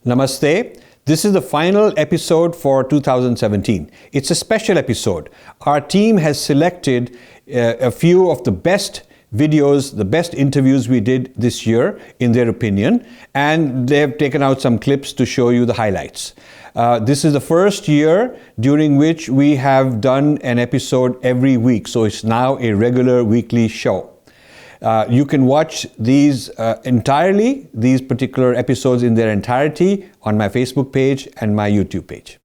Namaste. This is the final episode for 2017. It's a special episode. Our team has selected a few of the best videos, the best interviews we did this year, in their opinion, and they've taken out some clips to show you the highlights. This is the first year during which we have done an episode every week, so it's now a regular weekly show. You can watch these these particular episodes in their entirety on my Facebook page and my YouTube page.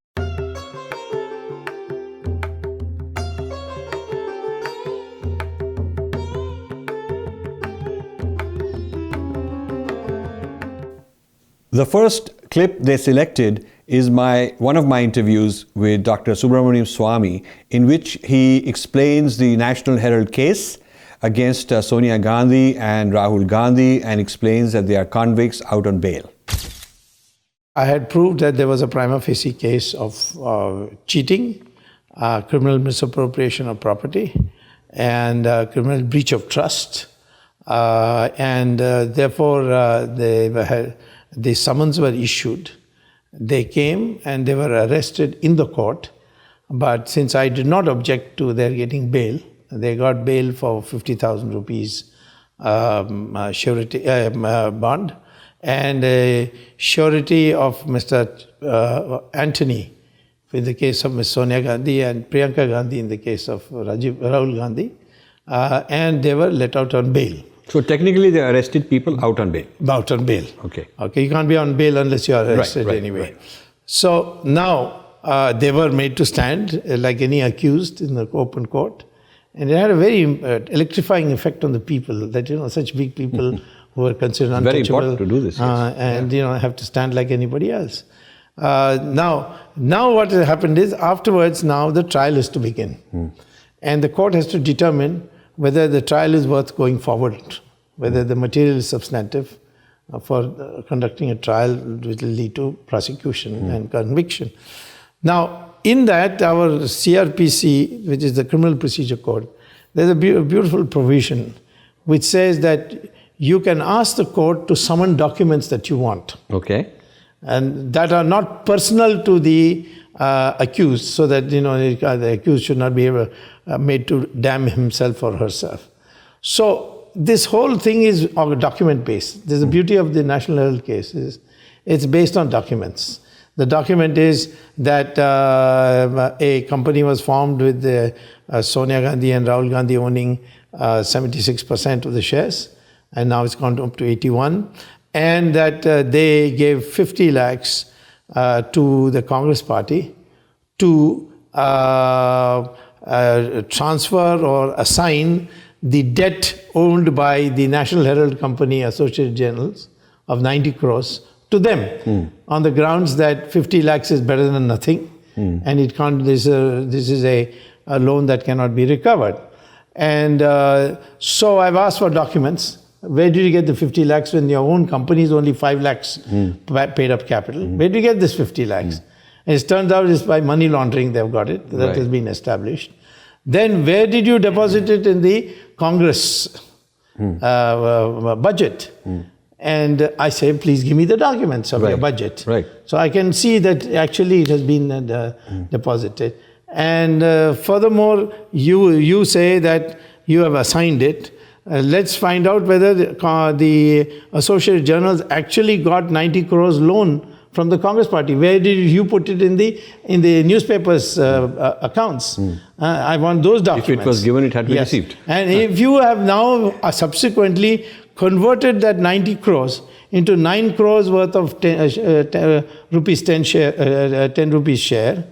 The first clip they selected is one of my interviews with Dr. Subramanian Swamy, in which he explains the National Herald case against Sonia Gandhi and Rahul Gandhi and explains that they are convicts out on bail. I had proved that there was a prima facie case of cheating, criminal misappropriation of property, and criminal breach of trust. Therefore, the summons were issued. They came and they were arrested in the court. But since I did not object to their getting bail, they got bail for 50,000 rupees surety bond and a surety of Mr. Anthony in the case of Ms. Sonia Gandhi and Priyanka Gandhi in the case of Rahul Gandhi, and they were let out on bail. So technically they arrested people out on bail? Out on bail. Okay. Okay, you can't be on bail unless you are arrested anyway. Right. So now they were made to stand like any accused in the open court. And it had a very electrifying effect on the people that, such big people who were considered untouchable. Very important to do this. Yes. Have to stand like anybody else. Now what has happened is afterwards now the trial is to begin. And the court has to determine whether the trial is worth going forward, whether the material is substantive for conducting a trial which will lead to prosecution and conviction. Now, in that, our CRPC, which is the Criminal Procedure Code, there's a beautiful provision which says that you can ask the court to summon documents that you want. Okay. And that are not personal to the accused, so that the accused should not be made to damn himself or herself. So this whole thing is document-based. There's the beauty of the National Herald case is it's based on documents. The document is that a company was formed with Sonia Gandhi and Rahul Gandhi owning 76% of the shares, and now it's gone up to 81%, and that they gave 50 lakhs to the Congress party to transfer or assign the debt owned by the National Herald Company Associated Journals of 90 crores to them on the grounds that 50 lakhs is better than nothing and it can't. This is a loan that cannot be recovered. And so I've asked for documents. Where did you get the 50 lakhs when your own company is only 5 lakhs paid up capital? Where did you get this 50 lakhs? And it turns out it's by money laundering they've got it. That has been established. Then where did you deposit it in the Congress budget? And I say, please give me the documents of your budget. So I can see that actually it has been deposited. And furthermore, you say that you have assigned it. Let's find out whether the Associated Journals actually got 90 crores loan from the Congress party. Where did you put it in the newspapers' accounts? I want those documents. If it was given, it had been received. And if you have now subsequently converted that 90 crores into 9 crores worth of 10 rupees share,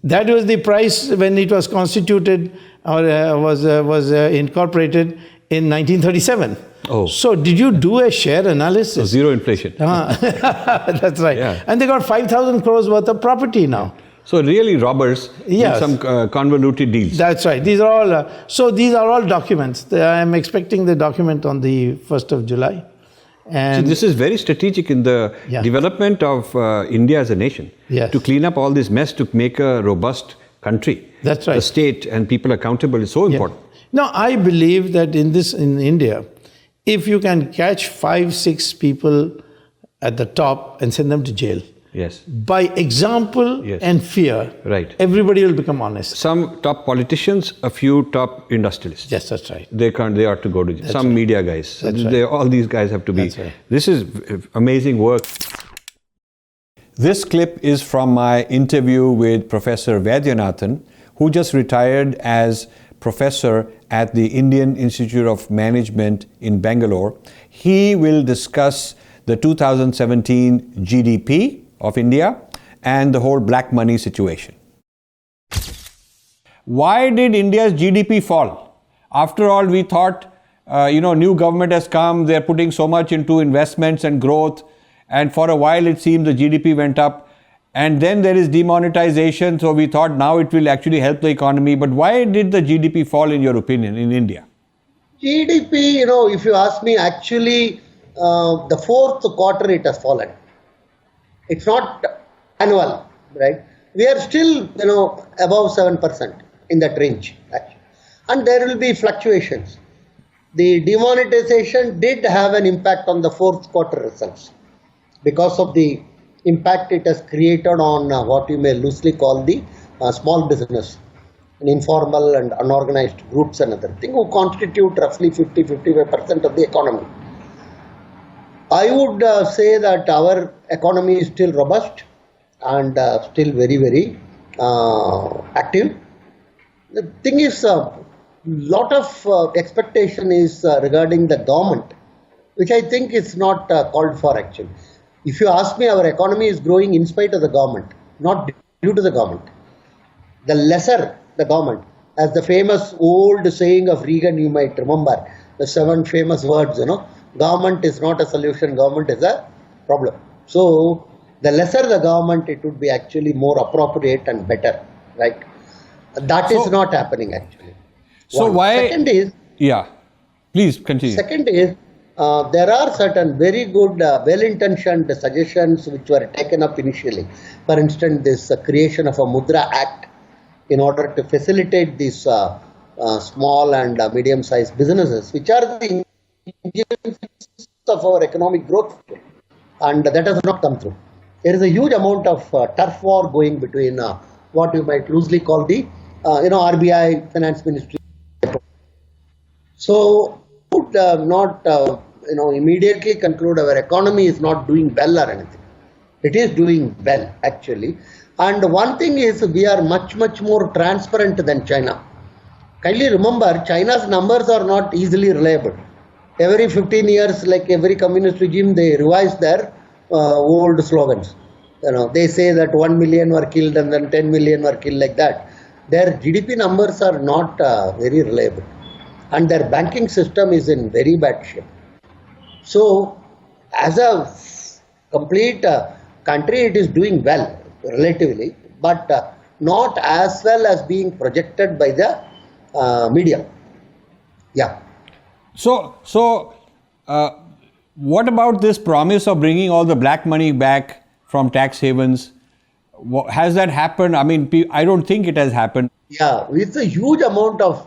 that was the price when it was constituted or was incorporated in 1937. Oh. So did you do a share analysis? So zero inflation. That's right. Yeah. And they got 5,000 crores worth of property now. So really robbers with some convoluted deals. That's right. These are all these are all documents. I am expecting the document on the 1st of July. And so this is very strategic in the development of India as a nation. To clean up all this mess, to make a robust country. That's right. The state and people accountable is so important. Now, I believe that in India, if you can catch 5-6 people at the top and send them to jail. Yes. By example Yes. and fear, Right. everybody will become honest. Some top politicians, a few top industrialists. Yes, that's right. They can't. They ought to go to jail. Some right. media guys. That's right. They, all these guys have to be. That's right. This is amazing work. This clip is from my interview with Professor Vaidyanathan, who just retired as professor at the Indian Institute of Management in Bangalore. He will discuss the 2017 GDP of India and the whole black money situation. Why did India's GDP fall? After all, we thought, new government has come, they're putting so much into investments and growth, and for a while it seemed the GDP went up, and then there is demonetization, so we thought now it will actually help the economy. But why did the GDP fall, in your opinion, in India? GDP, if you ask me, actually, the fourth quarter it has fallen. It's not annual, right? We are still, above 7% in that range, actually. And there will be fluctuations. The demonetization did have an impact on the fourth quarter results because of the impact it has created on what you may loosely call the small business, and informal and unorganized groups and other things, who constitute roughly 50-55% of the economy. I would say that our economy is still robust and still very, very active. The thing is, lot of expectation is regarding the government, which I think is not called for actually. If you ask me, our economy is growing in spite of the government, not due to the government. The lesser the government, as the famous old saying of Reagan, you might remember, the 7 famous words, government is not a solution, government is a problem. So, the lesser the government, it would be actually more appropriate and better, right? That is not happening actually. So why? Second is, yeah, please continue. Second is, there are certain very good, well-intentioned suggestions which were taken up initially. For instance, this creation of a Mudra Act in order to facilitate these small and medium-sized businesses, which are the engines of our economic growth, and that has not come through. There is a huge amount of turf war going between what you might loosely call the RBI, Finance Ministry. So, would not immediately conclude our economy is not doing well or anything. It is doing well actually. And one thing is, we are much more transparent than China. Kindly remember, China's numbers are not easily reliable. Every 15 years, like every communist regime, they revise their old slogans. They say that 1 million were killed and then 10 million were killed, like that. Their GDP numbers are not very reliable. And their banking system is in very bad shape. So, as a complete country, it is doing well, relatively, but not as well as being projected by the media. Yeah. So, what about this promise of bringing all the black money back from tax havens? Has that happened? I mean, I don't think it has happened. Yeah, it's a huge amount of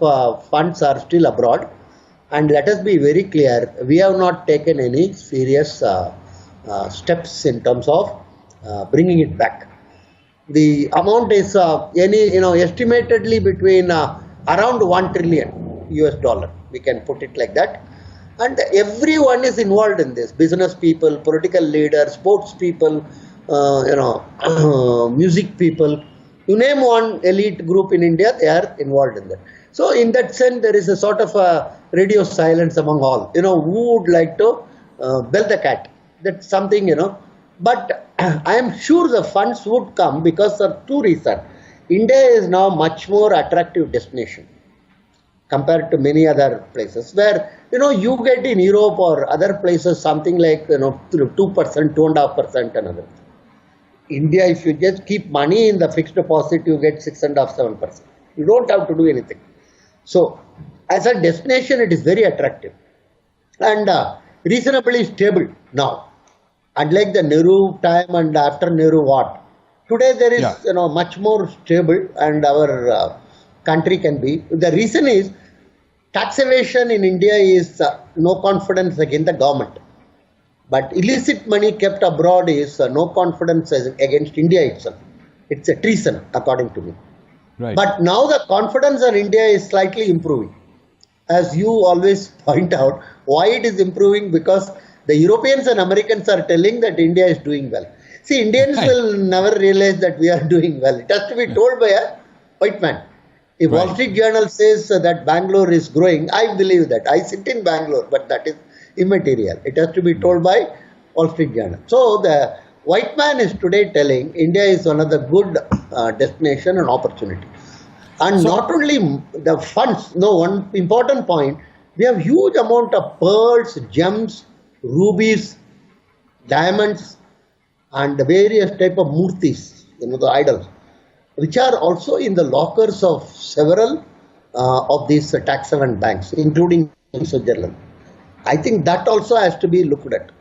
funds are still abroad, and let us be very clear, we have not taken any serious steps in terms of bringing it back. The amount is estimatedly between around $1 trillion US. We can put it like that. And everyone is involved in this. Business people, political leaders, sports people, music people. You name one elite group in India, they are involved in that. So in that sense, there is a sort of a radio silence among all. Who would like to bell the cat? That's something, But I am sure the funds would come because of 2 reasons. India is now much more attractive destination compared to many other places where, you get in Europe or other places something like, 2%, 2.5% and other. India, if you just keep money in the fixed deposit, you get 6.5%, 7%. You don't have to do anything. So, as a destination, it is very attractive and reasonably stable now. Unlike the Nehru time and after Nehru what. Today there is much more stable and our country can be. The reason is tax evasion in India is no confidence against the government. But illicit money kept abroad is no confidence against India itself. It's a treason, according to me. Right. But now the confidence on India is slightly improving. As you always point out, why it is improving? Because the Europeans and Americans are telling that India is doing well. See, Indians will never realize that we are doing well. It has to be told by a white man. If Wall Street Journal says that Bangalore is growing, I believe that. I sit in Bangalore, but that is immaterial. It has to be told by Wall Street Journal. So the white man is today telling India is one of the good destination and opportunity. And not only the funds, one important point, we have huge amount of pearls, gems, rubies, diamonds, and various type of murtis, the idols, which are also in the lockers of several of these tax haven banks, including Switzerland. I think that also has to be looked at.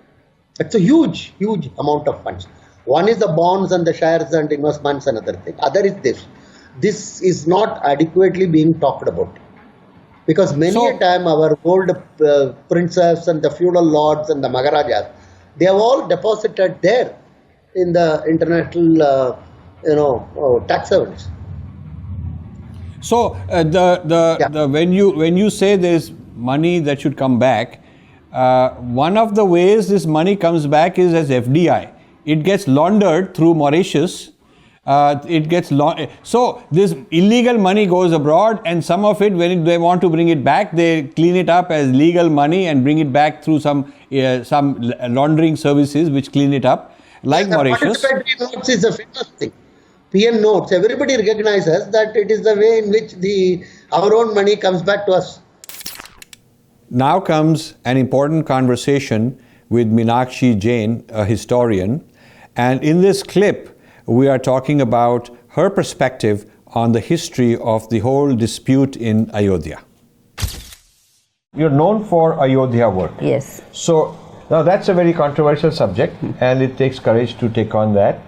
It's a huge, huge amount of funds. One is the bonds and the shares and investments and other thing. Other is this. This is not adequately being talked about. Because many a time our old princes and the feudal lords and the Maharajas, they have all deposited there in the international, tax havens. So when you say there is money that should come back, one of the ways this money comes back is as FDI. It gets laundered through Mauritius. So this illegal money goes abroad, and some of it, when they want to bring it back, they clean it up as legal money and bring it back through some laundering services which clean it up, like Mauritius. Participatory notes is a famous thing. PN notes, everybody recognizes that it is the way in which our own money comes back to us. Now comes an important conversation with Meenakshi Jain, a historian, and in this clip, we are talking about her perspective on the history of the whole dispute in Ayodhya. You're known for Ayodhya work. Yes. So now that's a very controversial subject, and it takes courage to take on that.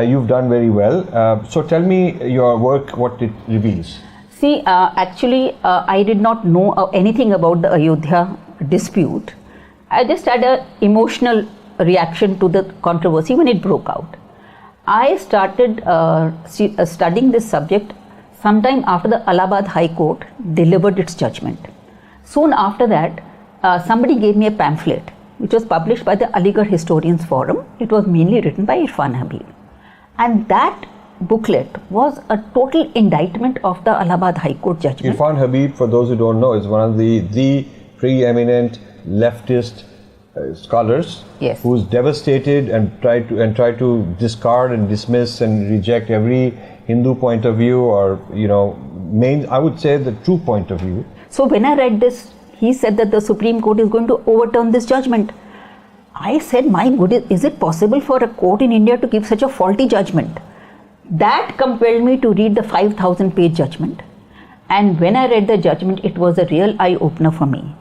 You've done very well. So tell me your work, what it reveals. See, actually, I did not know anything about the Ayodhya dispute. I just had an emotional reaction to the controversy when it broke out. I started studying this subject sometime after the Allahabad High Court delivered its judgment. Soon after that, somebody gave me a pamphlet which was published by the Aligarh Historians Forum. It was mainly written by Irfan Habib. And that booklet was a total indictment of the Allahabad High Court judgment. Irfan Habib, for those who don't know, is one of the preeminent leftist scholars, yes, who's devastated and tried to discard and dismiss and reject every Hindu point of view, or I would say the true point of view. So when I read this, he said that the Supreme Court is going to overturn this judgment. I said, my goodness, is it possible for a court in India to give such a faulty judgment? That compelled me to read the 5,000-page judgment. And when I read the judgment, it was a real eye-opener for me.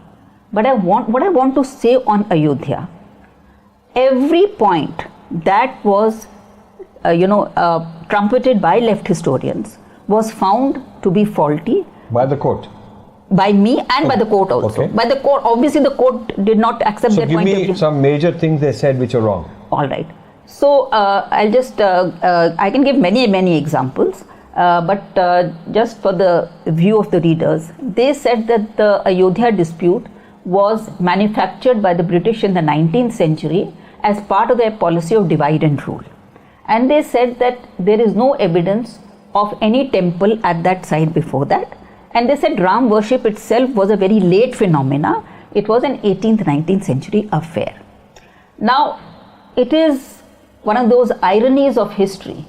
But what I want to say on Ayodhya, every point that was, trumpeted by left historians was found to be faulty. By the court? By me and by the court also. Okay. By the court, obviously the court did not accept their point of view. So give me some major things they said which are wrong. All right. So I'll just, I can give many examples. But just for the view of the readers, they said that the Ayodhya dispute was manufactured by the British in the 19th century as part of their policy of divide and rule. And they said that there is no evidence of any temple at that site before that. And they said Ram worship itself was a very late phenomena. It was an 18th, 19th century affair. Now, it is one of those ironies of history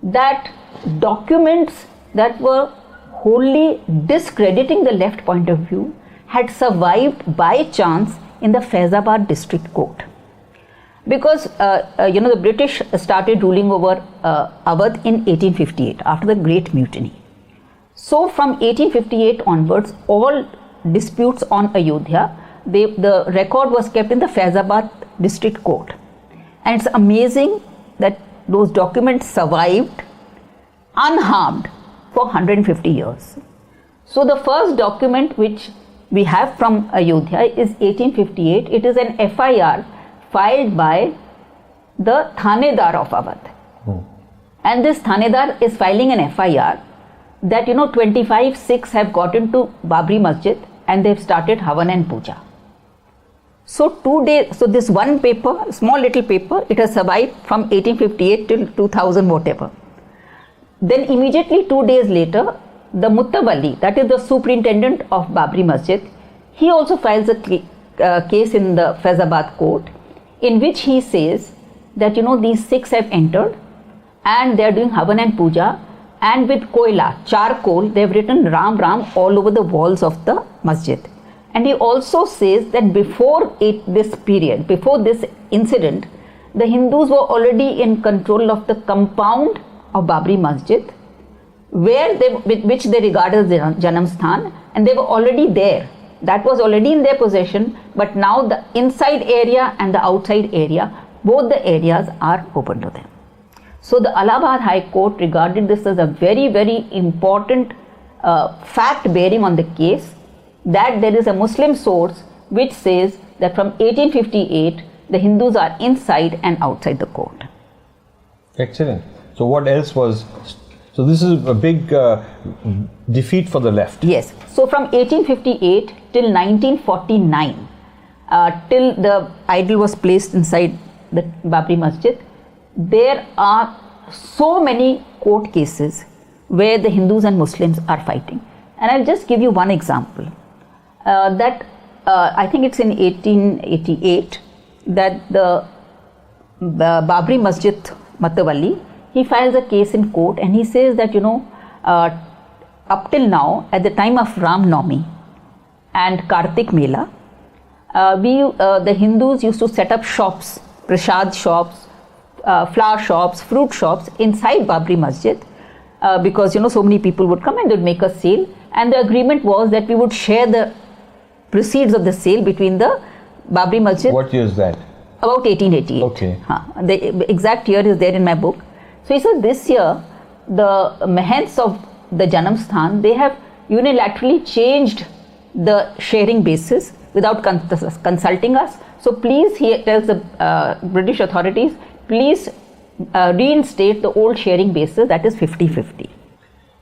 that documents that were wholly discrediting the left point of view had survived by chance in the Faizabad district court. Because, the British started ruling over Awadh in 1858 after the Great Mutiny. So from 1858 onwards, all disputes on Ayodhya, the record was kept in the Faizabad district court. And it's amazing that those documents survived unharmed for 150 years. So the first document which we have from Ayodhya is 1858. It is an FIR filed by the Thanedar of Awadh. And this Thanedar is filing an FIR that 25 Sikhs have gotten to Babri Masjid and they've started Havan and Puja. So 2 days, so this one paper, small little paper, it has survived from 1858 till 2000 whatever. Then immediately 2 days later, the Muttawalli, that is the superintendent of Babri Masjid, he also files a case in the Faizabad court in which he says that these Sikhs have entered and they are doing Havan and Puja, and with koila, charcoal, they have written Ram Ram all over the walls of the masjid. And he also says that before this period, before this incident, the Hindus were already in control of the compound of Babri Masjid, which they regarded as Janam Sthan, and they were already there. That was already in their possession, but now the inside area and the outside area, both the areas are open to them. So the Allahabad High Court regarded this as a very, very important fact bearing on the case, that there is a Muslim source which says that from 1858 the Hindus are inside and outside the court. Excellent. So what else was, so this is a big defeat for the left. Yes. So from 1858 till 1949, till the idol was placed inside the Babri Masjid, there are so many court cases where the Hindus and Muslims are fighting. And I'll just give you one example. I think it's in 1888 that the Babri Masjid Matawalli, he files a case in court and he says that up till now, at the time of Ram Navami and Kartik Mela, the Hindus used to set up shops, prasad shops, flower shops, fruit shops inside Babri Masjid because so many people would come and they would make a sale, and the agreement was that we would share the proceeds of the sale between the Babri Masjid. What year is that? About 1888. Okay. The exact year is there in my book. So he said this year the Mahants of the Janam Sthan, they have unilaterally changed the sharing basis without consulting us. So please, he tells the British authorities, please reinstate the old sharing basis, that is 50-50.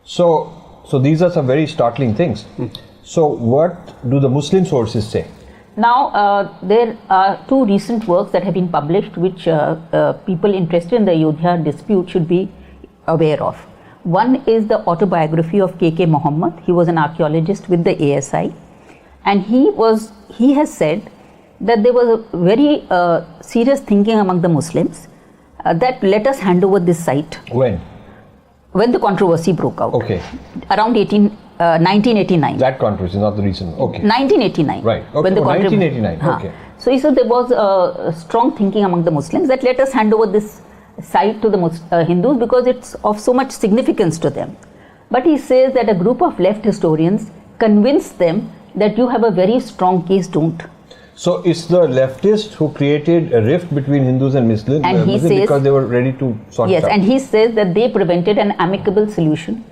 So these are some very startling things. So what do the Muslim sources say? Now there are two recent works that have been published which people interested in the Ayodhya dispute should be aware of. One is the autobiography of K.K. Mohammed. He was an archaeologist with the ASI, and he has said that there was a very serious thinking among the Muslims that let us hand over this site. When the controversy broke out. Okay. Around 1989. That controversy, not the recent. Okay. 1989. Right. Okay. When the 1989. Okay. So he said there was a strong thinking among the Muslims that let us hand over this site to the Hindus because it's of so much significance to them. But he says that a group of left historians convinced them that you have a very strong case, don't. So it's the leftists who created a rift between Hindus and Muslims, and he says, because they were ready to sort it out. Yes, and he says that they prevented an amicable solution.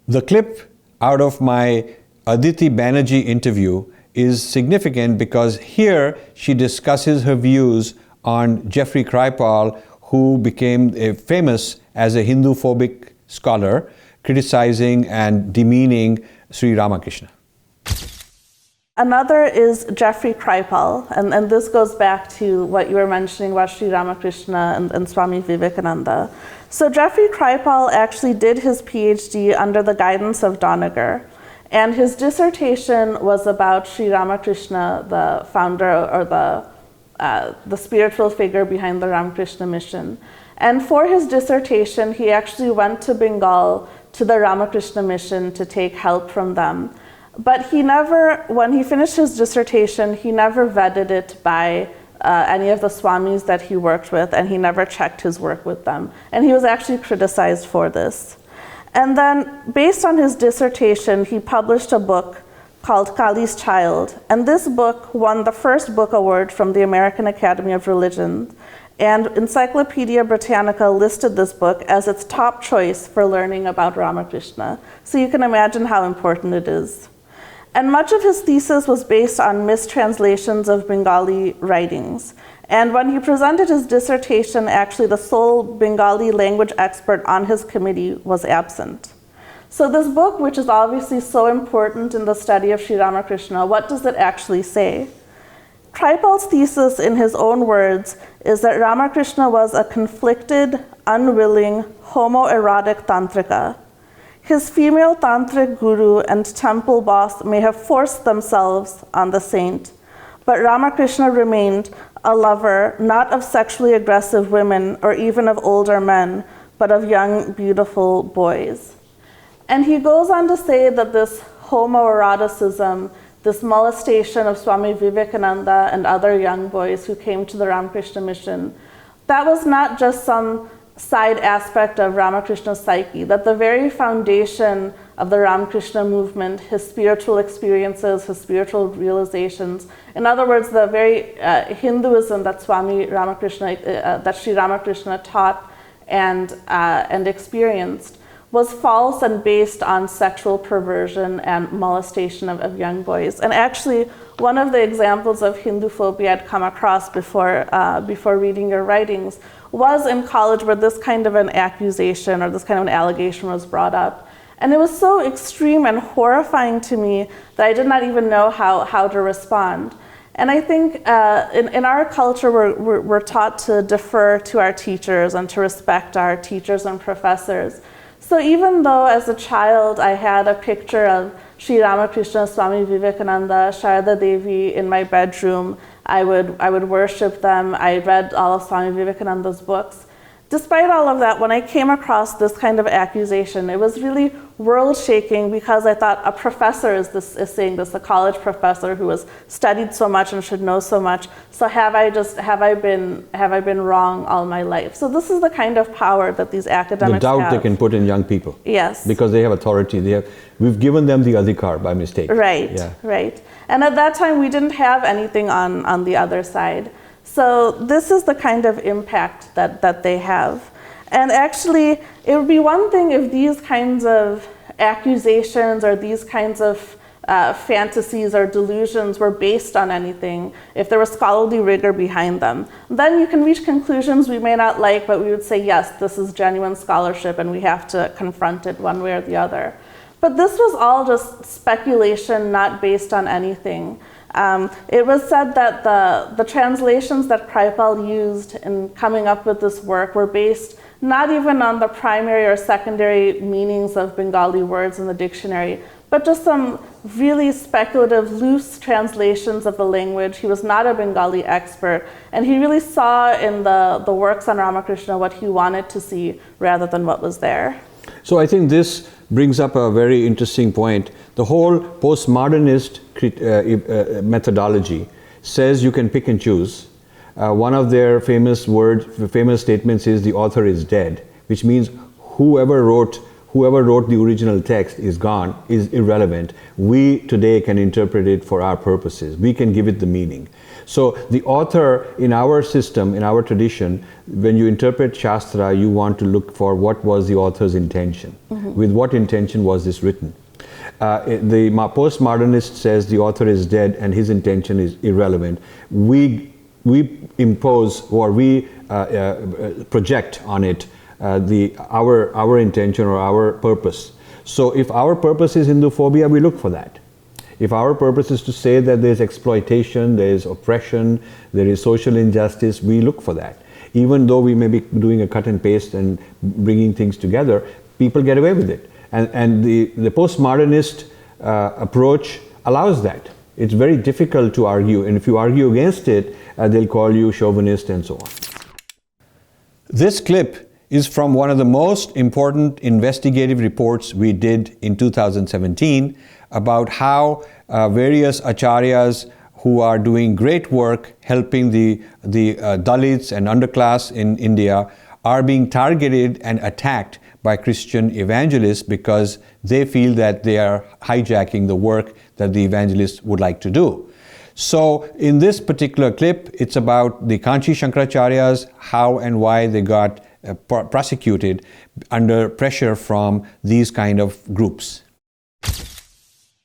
The clip out of my Aditi Banerjee interview is significant because here she discusses her views on Jeffrey Kripal, who became famous as a Hinduphobic scholar, criticizing and demeaning Sri Ramakrishna. Another is Jeffrey Kripal, and this goes back to what you were mentioning about Sri Ramakrishna and Swami Vivekananda. So Jeffrey Kripal actually did his PhD under the guidance of Doniger, and his dissertation was about Sri Ramakrishna, the founder or the spiritual figure behind the Ramakrishna mission. And for his dissertation, he actually went to Bengal to the Ramakrishna mission to take help from them. But he never, when he finished his dissertation, he never vetted it by any of the Swamis that he worked with, and he never checked his work with them. And he was actually criticized for this. And then, based on his dissertation, he published a book called Kali's Child. And this book won the first book award from the American Academy of Religions. And Encyclopedia Britannica listed this book as its top choice for learning about Ramakrishna. So you can imagine how important it is. And much of his thesis was based on mistranslations of Bengali writings. And when he presented his dissertation, actually the sole Bengali language expert on his committee was absent. So this book, which is obviously so important in the study of Sri Ramakrishna, what does it actually say? Kripal's thesis, in his own words, is that Ramakrishna was a conflicted, unwilling, homoerotic tantrika. His female tantric guru and temple boss may have forced themselves on the saint, but Ramakrishna remained a lover not of sexually aggressive women or even of older men, but of young, beautiful boys. And he goes on to say that this homoeroticism, this molestation of Swami Vivekananda and other young boys who came to the Ramakrishna mission, that was not just some side aspect of Ramakrishna's psyche, that the very foundation of the Ramakrishna movement, his spiritual experiences, his spiritual realizations, in other words, the very Hinduism that that Sri Ramakrishna taught and experienced, was false and based on sexual perversion and molestation of young boys. And actually, one of the examples of Hinduphobia I'd come across before reading your writings was in college, where this kind of an accusation or this kind of an allegation was brought up. And it was so extreme and horrifying to me that I did not even know how to respond. And I think in our culture, we're taught to defer to our teachers and to respect our teachers and professors. So even though as a child I had a picture of Sri Ramakrishna, Swami Vivekananda, Sharada Devi in my bedroom, I would worship them. I read all of Swami Vivekananda's books. Despite all of that, when I came across this kind of accusation, it was really world-shaking, because I thought a professor is saying this, a college professor who has studied so much and should know so much. So have I been wrong all my life? So this is the kind of power that these academics have. The doubt they can put in young people. Yes. Because they have authority. We've given them the adhikar by mistake. Right. Yeah. Right. And at that time, we didn't have anything on the other side. So this is the kind of impact that they have. And actually, it would be one thing if these kinds of accusations or these kinds of fantasies or delusions were based on anything, if there was scholarly rigor behind them. Then you can reach conclusions we may not like, but we would say, yes, this is genuine scholarship and we have to confront it one way or the other. But this was all just speculation, not based on anything. It was said that the translations that Kripal used in coming up with this work were based not even on the primary or secondary meanings of Bengali words in the dictionary, but just some really speculative, loose translations of the language. He was not a Bengali expert, and he really saw in the works on Ramakrishna what he wanted to see rather than what was there. So I think this brings up a very interesting point. The whole postmodernist methodology says you can pick and choose. One of their famous statements is the author is dead, which means whoever wrote the original text is gone, is irrelevant. We today can interpret it for our purposes. We can give it the meaning. So the author in our system, in our tradition, when you interpret Shastra, you want to look for what was the author's intention. Mm-hmm. With what intention was this written? The postmodernist says the author is dead and his intention is irrelevant. We impose or we project on it our intention or our purpose. So if our purpose is Hinduphobia, we look for that. If our purpose is to say that there is exploitation, there is oppression, there is social injustice, we look for that. Even though we may be doing a cut and paste and bringing things together, people get away with it. And the postmodernist approach allows that. It's very difficult to argue, and if you argue against it, they'll call you chauvinist and so on. This clip is from one of the most important investigative reports we did in 2017 about how various acharyas who are doing great work helping the Dalits and underclass in India are being targeted and attacked by Christian evangelists because they feel that they are hijacking the work that the evangelists would like to do. So in this particular clip, it's about the Kanchi Shankaracharya's, how and why they got prosecuted under pressure from these kind of groups.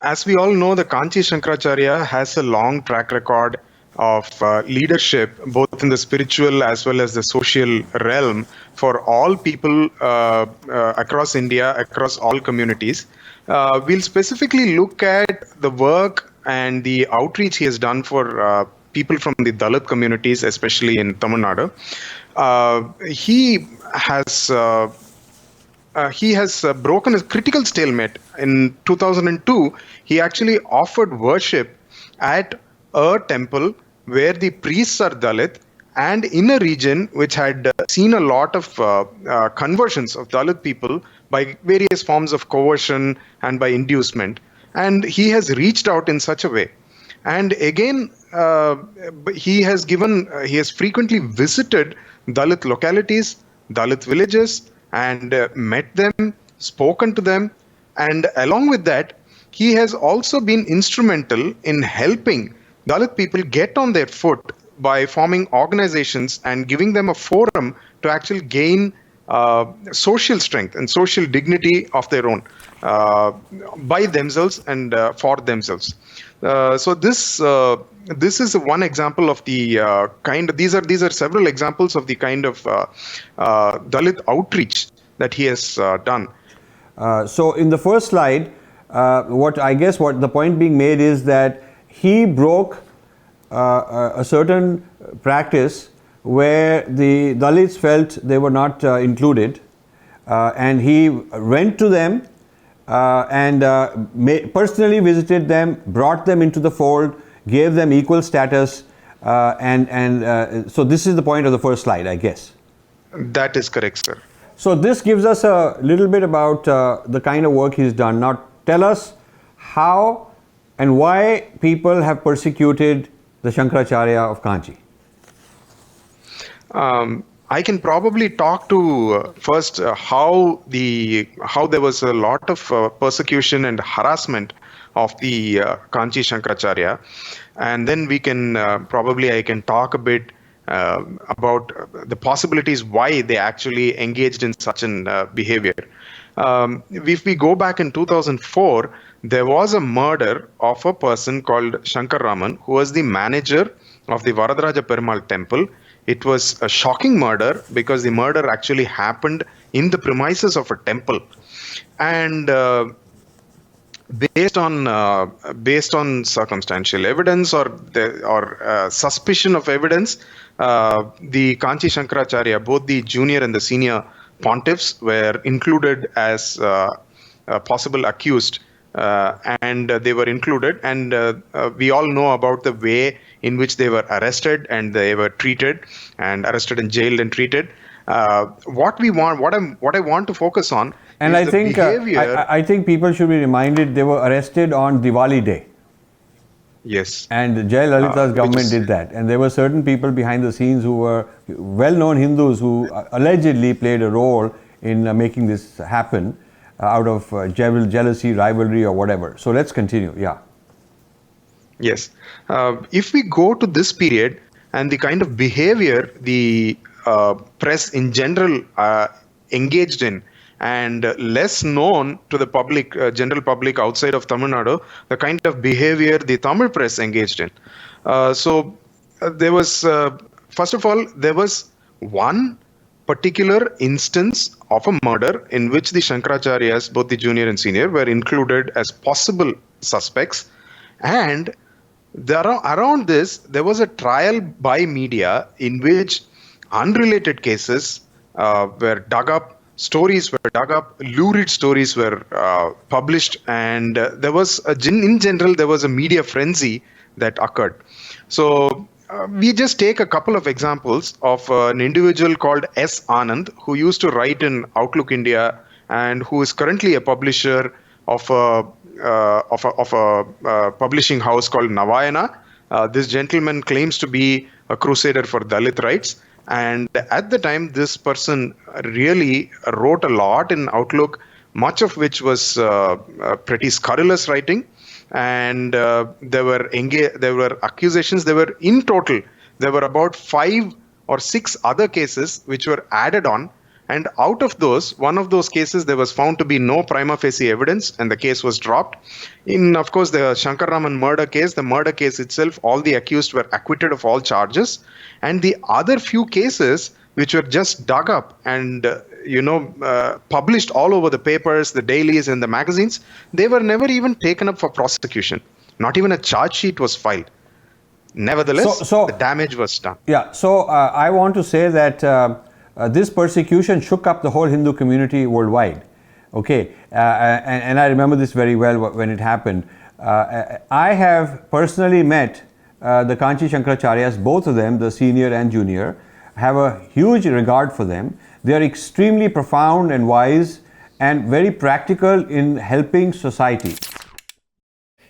as we all know, the Kanchi Shankaracharya has a long track record of leadership, both in the spiritual as well as the social realm, for all people across India, across all communities. We'll specifically look at the work and the outreach he has done for people from the Dalit communities, especially in Tamil Nadu. He has broken a critical stalemate. In 2002, he actually offered worship at a temple where the priests are Dalit, and in a region which had seen a lot of conversions of Dalit people by various forms of coercion and by inducement. And he has reached out in such a way. And again, he has frequently visited Dalit localities, Dalit villages, and met them, spoken to them. And along with that, he has also been instrumental in helping Dalit people get on their foot by forming organizations and giving them a forum to actually gain social strength and social dignity of their own by themselves and for themselves. So this is one example of the kind. These are several examples of the kind of Dalit outreach that he has done. So in the first slide, what the point being made is that he broke a certain practice where the Dalits felt they were not included, and he went to them and personally visited them, brought them into the fold, gave them equal status, so this is the point of the first slide, I guess. That is correct, sir. So this gives us a little bit about the kind of work he's done. Now tell us how and why people have persecuted the Shankracharya of Kanchi. I can probably talk to first how there was a lot of persecution and harassment of the Kanchi Shankaracharya, and then we can I can talk a bit about the possibilities why they actually engaged in such an behavior. If we go back in 2004, there was a murder of a person called Shankar Raman, who was the manager of the Varadaraja Perumal temple. It was a shocking murder because the murder actually happened in the premises of a temple, and based on circumstantial evidence or suspicion of evidence, the Kanchi Shankaracharya, both the junior and the senior pontiffs, were included as possible accused, and they were included, and we all know about the way in which they were arrested and they were treated and arrested and jailed and treated. What I want to focus on, and is the behavior. I think people should be reminded they were arrested on Diwali day. Yes. And Jayalalitha's government did that. And there were certain people behind the scenes who were well-known Hindus who allegedly played a role in making this happen out of jealousy, rivalry, or whatever. So let's continue. Yeah. Yes. If we go to this period and the kind of behavior the press in general engaged in, and less known to the public, general public outside of Tamil Nadu, the kind of behavior the Tamil press engaged in. There was, first of all, there was one particular instance of a murder in which the Shankaracharyas, both the junior and senior, were included as possible suspects. And around this, there was a trial by media in which unrelated cases were dug up, stories were dug up, lurid stories were published, and there was in general there was a media frenzy that occurred. So we just take a couple of examples of an individual called S. Anand, who used to write in Outlook India and who is currently a publisher of a publishing house called Navayana. This gentleman claims to be a crusader for Dalit rights. And at the time, this person really wrote a lot in Outlook, much of which was pretty scurrilous writing. And there were accusations. In total, there were about 5 or 6 other cases which were added on. And out of those, one of those cases, there was found to be no prima facie evidence, and the case was dropped. In, of course, the Shankaraman murder case, the murder case itself, all the accused were acquitted of all charges. And the other few cases, which were just dug up and published all over the papers, the dailies, and the magazines, they were never even taken up for prosecution. Not even a charge sheet was filed. Nevertheless, the damage was done. Yeah, so I want to say that this persecution shook up the whole Hindu community worldwide. Okay, and I remember this very well when it happened. I have personally met the Kanchi Shankaracharya's, both of them, the senior and junior, have a huge regard for them. They are extremely profound and wise and very practical in helping society.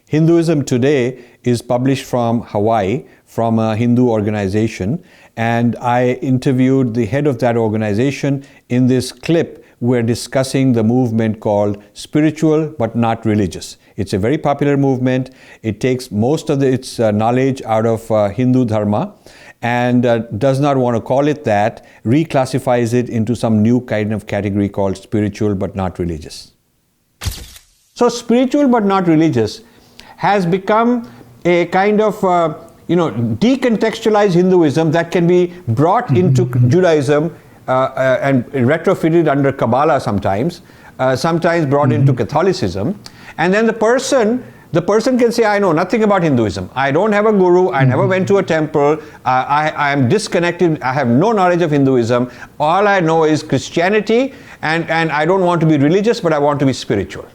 Hinduism Today is published from Hawaii, from a Hindu organization, and I interviewed the head of that organization. In this clip, we're discussing the movement called Spiritual but Not Religious. It's a very popular movement. It takes most of its knowledge out of Hindu dharma and does not want to call it that, reclassifies it into some new kind of category called spiritual but not religious. So spiritual but not religious has become a kind of decontextualized Hinduism that can be brought into Judaism and retrofitted under Kabbalah sometimes brought into Catholicism. And then the person can say, I know nothing about Hinduism. I don't have a guru. I never went to a temple. I am disconnected. I have no knowledge of Hinduism. All I know is Christianity, and I don't want to be religious, but I want to be spiritual.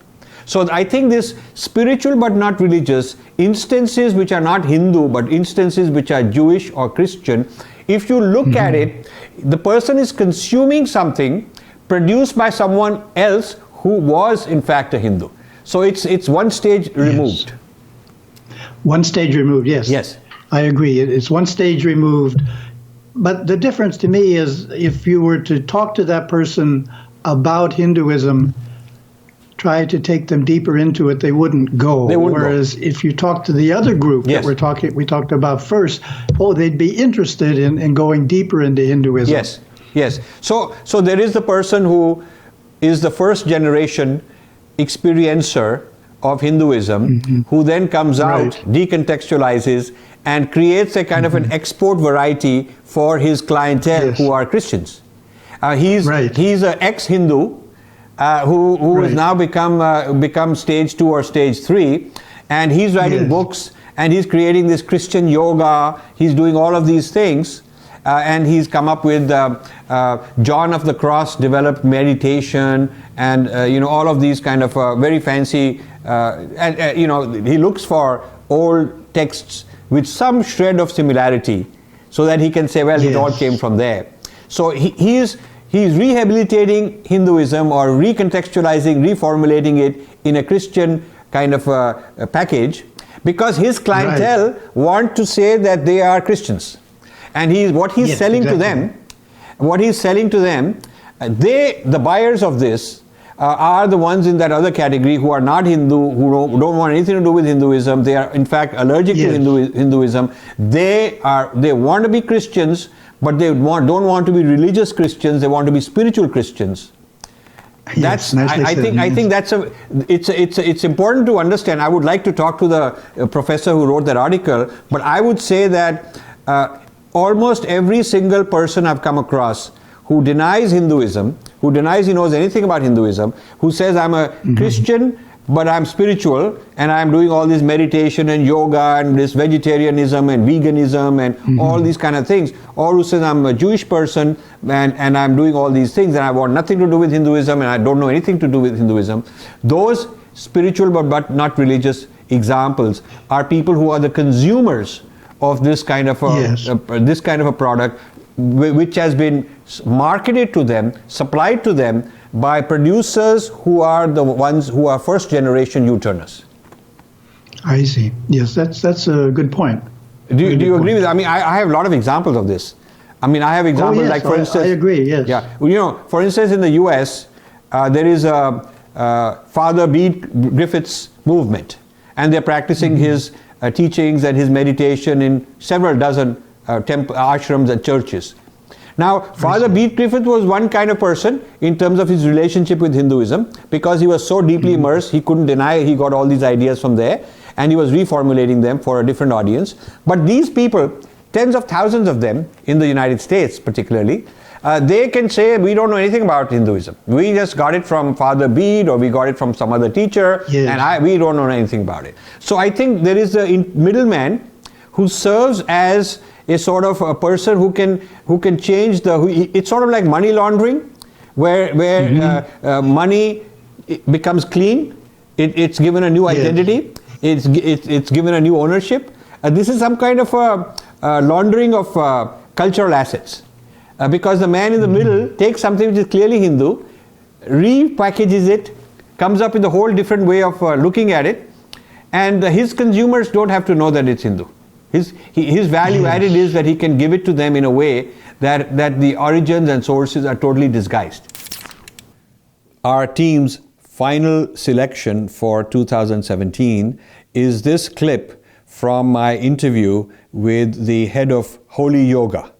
So I think this spiritual but not religious, instances which are not Hindu but instances which are Jewish or Christian, if you look at it, the person is consuming something produced by someone else who was in fact a Hindu. So it's one stage removed. Yes. One stage removed, yes. Yes. I agree. It's one stage removed. But the difference to me is if you were to talk to that person about Hinduism, try to take them deeper into it, they wouldn't go. Whereas if you talk to the other group that we talked about first, they'd be interested in going deeper into Hinduism. Yes. So there is the person who is the first generation experiencer of Hinduism, who then comes out, decontextualizes, and creates a kind of an export variety for his clientele who are Christians. He's an ex-Hindu who has now become stage 2 or stage 3, and he's writing books, and he's creating this Christian yoga. He's doing all of these things, and he's come up with John of the Cross developed meditation, and all of these kind of very fancy, he looks for old texts with some shred of similarity, so that he can say, well, it all came from there. So he's rehabilitating Hinduism or recontextualizing, reformulating it in a Christian kind of a package, because his clientele want to say that they are Christians. And what he's selling to them, the buyers of this are the ones in that other category who are not Hindu, who don't want anything to do with Hinduism. They are in fact allergic to Hinduism. They want to be Christians, but they don't want to be religious Christians. They want to be spiritual Christians. I think it's important to understand. I would like to talk to the professor who wrote that article, but I would say that almost every single person I've come across who denies Hinduism, who denies he knows anything about Hinduism, who says I'm a Christian but I'm spiritual and I'm doing all this meditation and yoga and this vegetarianism and veganism and all these kind of things, or who says I'm a Jewish person and I'm doing all these things and I want nothing to do with Hinduism and I don't know anything to do with Hinduism, those spiritual but not religious examples are people who are the consumers of this kind of a product, which has been marketed to them, supplied to them by producers who are the ones who are first generation U-turners. I see. Yes, that's a good point. Do you agree with that? I mean, I have a lot of examples of this. I mean, I have examples like, for instance, I agree. Yes. Yeah. For instance, in the U.S., there is a Father B. Griffiths movement, and they're practicing his teachings and his meditation in several dozen ashrams and churches. Now, Father Beat Griffith was one kind of person in terms of his relationship with Hinduism, because he was so deeply immersed, he couldn't deny he got all these ideas from there, and he was reformulating them for a different audience. But these people, tens of thousands of them in the United States particularly, they can say, we don't know anything about Hinduism. We just got it from Father Bede, or we got it from some other teacher, and we don't know anything about it. So I think there is a middleman who serves as a sort of a person who can change it's sort of like money laundering, where money becomes clean, it's given a new identity, it's given a new ownership. This is some kind of a laundering of cultural assets. Because the man in the middle takes something which is clearly Hindu, repackages it, comes up with a whole different way of looking at it, and his consumers don't have to know that it's Hindu. His value added is that he can give it to them in a way that the origins and sources are totally disguised. Our team's final selection for 2017 is this clip from my interview with the head of Holi Yoga.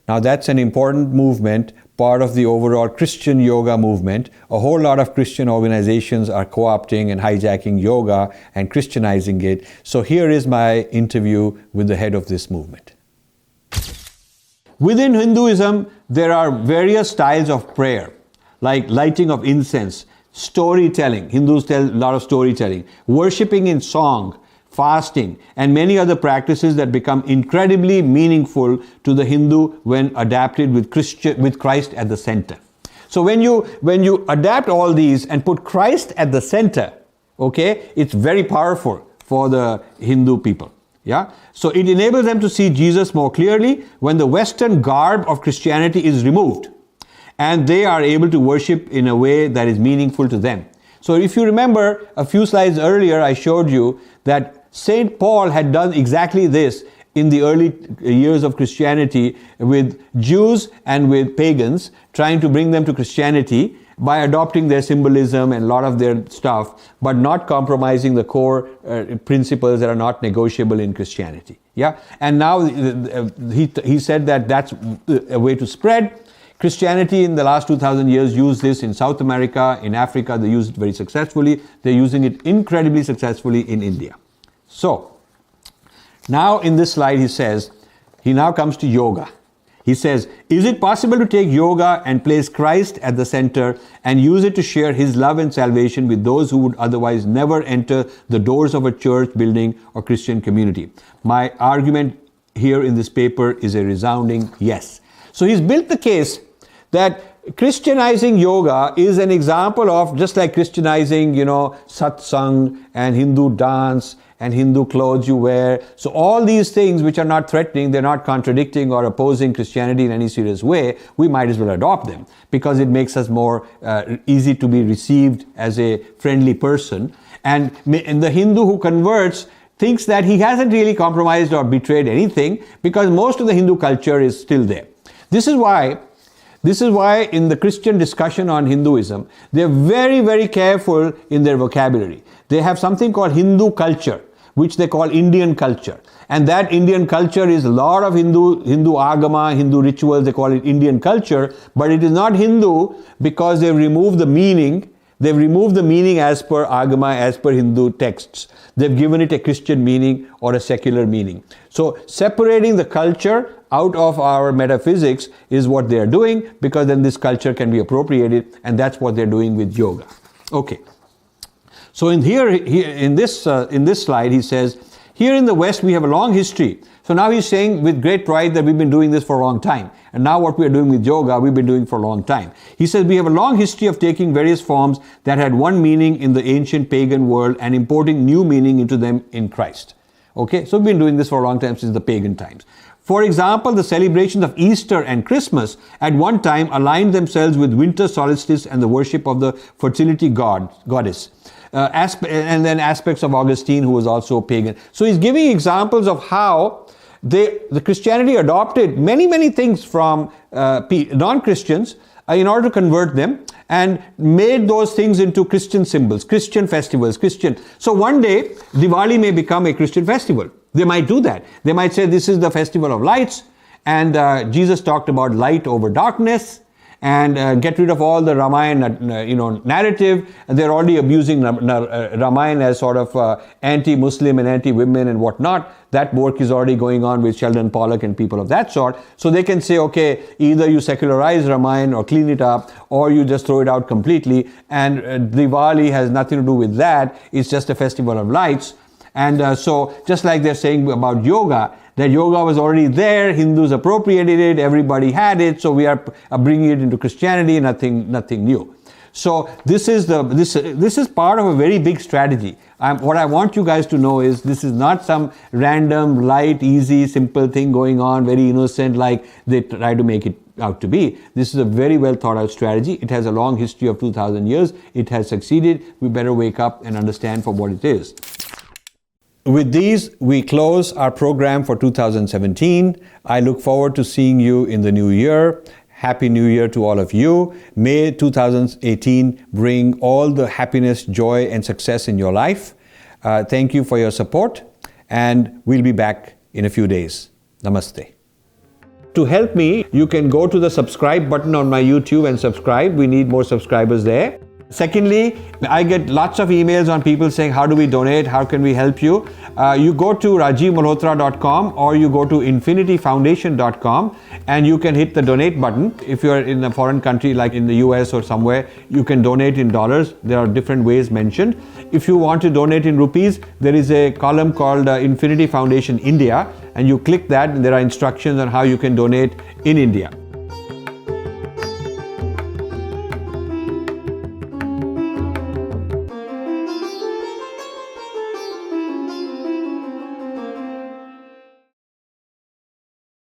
Now that's an important movement, part of the overall Christian yoga movement. A whole lot of Christian organizations are co-opting and hijacking yoga and Christianizing it. So here is my interview with the head of this movement. Within Hinduism, there are various styles of prayer, like lighting of incense, storytelling. Hindus tell a lot of storytelling, worshipping in song, fasting, and many other practices that become incredibly meaningful to the Hindu when adapted with Christ at the center. So when you adapt all these and put Christ at the center, okay, it's very powerful for the Hindu people. Yeah? So it enables them to see Jesus more clearly when the Western garb of Christianity is removed, and they are able to worship in a way that is meaningful to them. So if you remember a few slides earlier, I showed you that St. Paul had done exactly this in the early years of Christianity with Jews and with pagans, trying to bring them to Christianity by adopting their symbolism and a lot of their stuff, but not compromising the core principles that are not negotiable in Christianity. Yeah, and now he said that that's a way to spread. Christianity in the last 2,000 years used this in South America, in Africa, they use it very successfully. They're using it incredibly successfully in India. So, now in this slide he now comes to yoga. He says, is it possible to take yoga and place Christ at the center and use it to share his love and salvation with those who would otherwise never enter the doors of a church building or Christian community? My argument here in this paper is a resounding yes. So he's built the case that Christianizing yoga is an example of, just like Christianizing, satsang and Hindu dance and Hindu clothes you wear. So all these things which are not threatening, they're not contradicting or opposing Christianity in any serious way, we might as well adopt them because it makes us more easy to be received as a friendly person. And the Hindu who converts thinks that he hasn't really compromised or betrayed anything because most of the Hindu culture is still there. This is why in the Christian discussion on Hinduism, they're very, very careful in their vocabulary. They have something called Hindu culture, which they call Indian culture. And that Indian culture is a lot of Hindu agama, Hindu rituals, they call it Indian culture, but it is not Hindu because they've removed the meaning. They've removed the meaning as per agama, as per Hindu texts. They've given it a Christian meaning or a secular meaning. So separating the culture out of our metaphysics is what they're doing, because then this culture can be appropriated, and that's what they're doing with yoga. Okay. So in this slide, he says, here in the West, we have a long history. So now he's saying with great pride that we've been doing this for a long time. And now what we're doing with yoga, we've been doing for a long time. He says we have a long history of taking various forms that had one meaning in the ancient pagan world and importing new meaning into them in Christ. Okay, so we've been doing this for a long time, since the pagan times. For example, the celebrations of Easter and Christmas at one time aligned themselves with winter solstice and the worship of the fertility goddess. And then aspects of Augustine, who was also a pagan. So he's giving examples of how the Christianity adopted many things from non-Christians in order to convert them, and made those things into Christian symbols, Christian festivals, Christian. So one day, Diwali may become a Christian festival. They might do that. They might say this is the festival of lights, And Jesus talked about light over darkness, and get rid of all the Ramayana narrative. They're already abusing Ramayana as sort of anti-Muslim and anti-women and whatnot. That work is already going on with Sheldon Pollock and people of that sort. So they can say, okay, either you secularize Ramayana or clean it up, or you just throw it out completely. And Diwali has nothing to do with that. It's just a festival of lights. And so just like they're saying about yoga, that yoga was already there, Hindus appropriated it, everybody had it, so we are bringing it into Christianity, nothing new. So this is part of a very big strategy. What I want you guys to know is this is not some random, light, easy, simple thing going on, very innocent like they try to make it out to be. This is a very well thought out strategy. It has a long history of 2000 years. It has succeeded. We better wake up and understand for what it is. With these, we close our program for 2017. I look forward to seeing you in the new year. Happy New Year to all of you. May 2018 bring all the happiness, joy, and success in your life. Thank you for your support, and we'll be back in a few days. Namaste. To help me, you can go to the subscribe button on my YouTube and subscribe. We need more subscribers there. Secondly, I get lots of emails on people saying, how do we donate? How can we help you? You go to rajivmalhotra.com or you go to infinityfoundation.com and you can hit the donate button. If you're in a foreign country like in the US or somewhere, you can donate in dollars. There are different ways mentioned. If you want to donate in rupees, there is a column called Infinity Foundation India, and you click that and there are instructions on how you can donate in India.